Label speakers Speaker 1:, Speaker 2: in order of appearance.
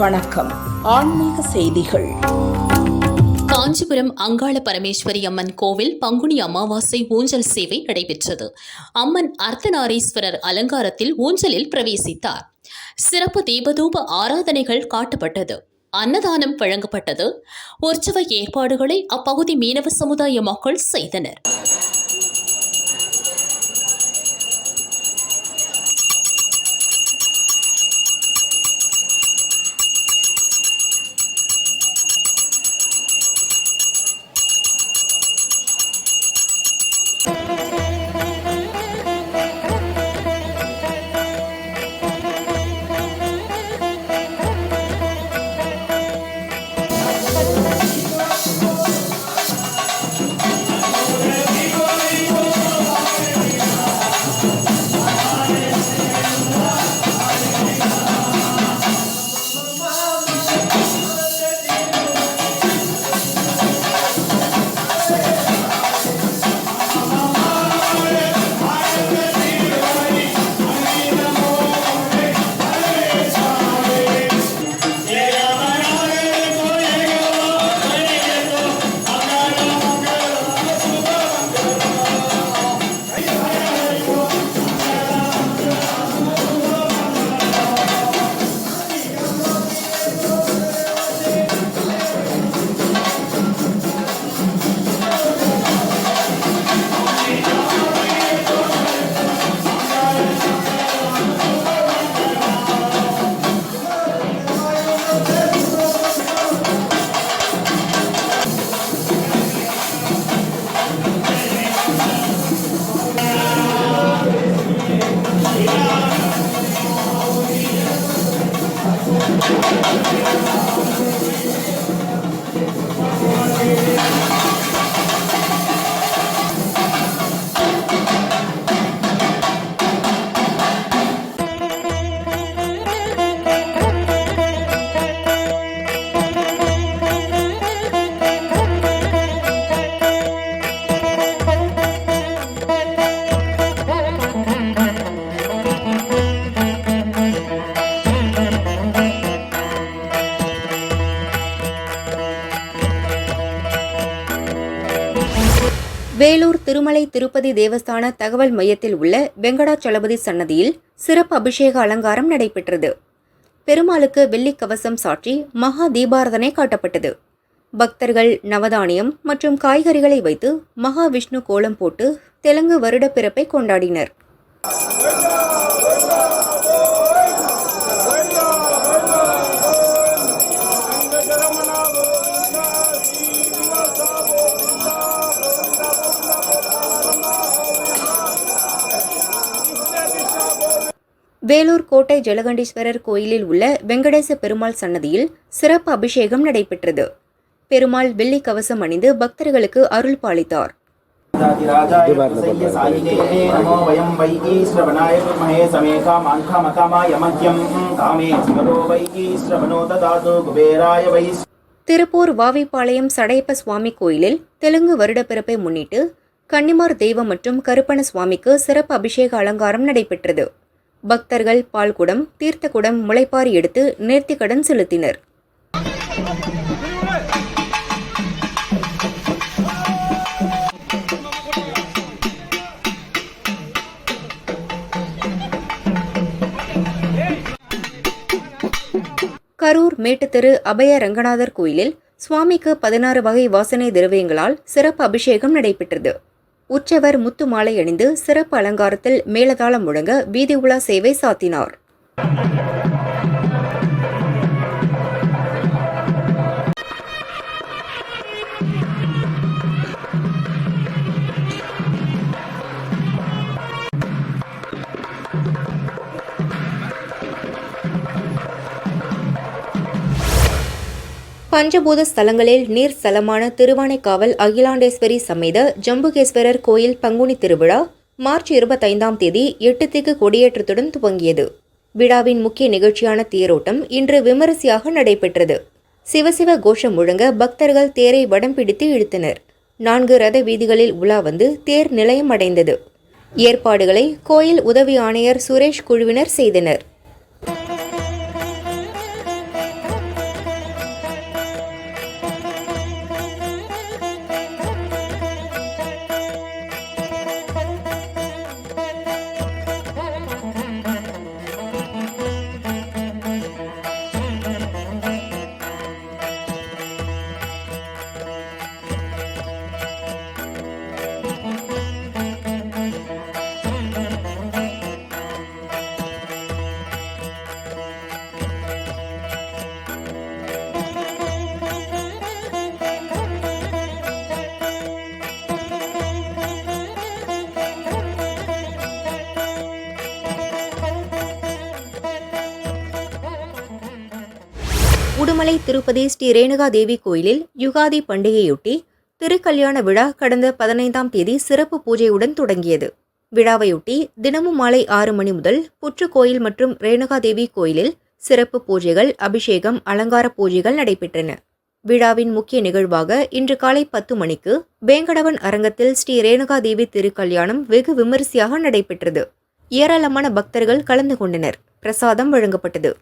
Speaker 1: வணக்கம். ஆன்மீக செய்திகள்.
Speaker 2: காஞ்சிபுரம் அங்காள பரமேஸ்வரி அம்மன் கோவில் பங்குனி அமாவாசை ஊஞ்சல் சேவை நடைபெற்றது. அம்மன் அர்த்தநாரீஸ்வரர் அலங்காரத்தில் ஊஞ்சலில் பிரவேசித்தார். சிறப்பு தீபதூப ஆராதனைகள் காட்டப்பட்டது. அன்னதானம் வழங்கப்பட்டது. உற்சவ ஏற்பாடுகளை அப்பகுதி மீனவ சமுதாய மக்கள் செய்தனர்.
Speaker 3: வேலூர் திருமலை திருப்பதி தேவஸ்தான தகவல் மையத்தில் உள்ள வெங்கடாச்சலபதி சன்னதியில் சிறப்பு அபிஷேக அலங்காரம் நடைபெற்றது. பெருமாளுக்கு வெள்ளி கவசம் சாற்றி மகா தீபாரதனை காட்டப்பட்டது. பக்தர்கள் நவதானியம் மற்றும் காய்கறிகளை வைத்து மகாவிஷ்ணு கோலம் போட்டு தெலுங்கு வருட பிறப்பை கொண்டாடினர். வேலூர் கோட்டை ஜலகண்டீஸ்வரர் கோயிலில் உள்ள வெங்கடேச பெருமாள் சன்னதியில் சிறப்பு அபிஷேகம் நடைபெற்றது. பெருமாள் வெள்ளி கவசம் அணிந்து பக்தர்களுக்கு அருள் பாலித்தார். திருப்பூர் வாவிப்பாளையம் சடையப்ப சுவாமி கோயிலில் தெலுங்கு வருடப்பிறப்பை முன்னிட்டு கன்னிமார் தெய்வம் மற்றும் கருப்பண சுவாமிக்கு சிறப்பு அபிஷேக அலங்காரம் நடைபெற்றது. பக்தர்கள் பால்குடம், தீர்த்தகுடம், முளைப்பாரி எடுத்து நேர்த்திக்கடன் செலுத்தினர். கரூர் மேட்டுத்தெரு அபய ரங்கநாதர் கோயிலில் சுவாமிக்கு 16 வகை வாசனை திரவியங்களால் சிறப்பு அபிஷேகம் நடைபெற்றது. உற்சவர் முத்து மாலை அணிந்து சிறப்பு அலங்காரத்தில் மேளதாளம் முழங்க வீதி உலா சேவை சாத்தினார். பஞ்சபூத ஸ்தலங்களில் நீர் ஸ்தலமான திருவானைக்காவல் அகிலாண்டேஸ்வரி சமேத ஜம்புகேஸ்வரர் கோயில் பங்குனி திருவிழா மார்ச் 25ஆம் தேதி 8 திக்கு கொடியேற்றத்துடன் துவங்கியது. விழாவின் முக்கிய நிகழ்ச்சியான தேரோட்டம் இன்று விமரிசையாக நடைபெற்றது. சிவசிவ கோஷம் முழங்க பக்தர்கள் தேரை வடம் பிடித்து இழுத்தனர். 4 ரத வீதிகளில் உலா வந்து தேர் நிலையம் அடைந்தது. ஏற்பாடுகளை கோயில் உதவி ஆணையர் சுரேஷ் குழுவினர் செய்தனர். உடுமலை திருப்பதி ஸ்ரீ ரேணுகா தேவி கோயிலில் யுகாதி பண்டிகையொட்டி திருக்கல்யாண விழா கடந்த 15ஆம் தேதி சிறப்பு பூஜையுடன் தொடங்கியது. விழாவையொட்டி தினமும் மாலை 6 மணி முதல் புற்றுக்கோயில் மற்றும் ரேணுகாதேவி கோயிலில் சிறப்பு பூஜைகள், அபிஷேகம், அலங்கார பூஜைகள் நடைபெற்றன. விழாவின் முக்கிய நிகழ்வாக இன்று காலை 10 மணிக்கு வேங்கடவன் அரங்கத்தில் ஸ்ரீ ரேணுகாதேவி திருக்கல்யாணம் வெகு விமரிசையாக நடைபெற்றது. ஏராளமான பக்தர்கள் கலந்து கொண்டனர். பிரசாதம் வழங்கப்பட்டது.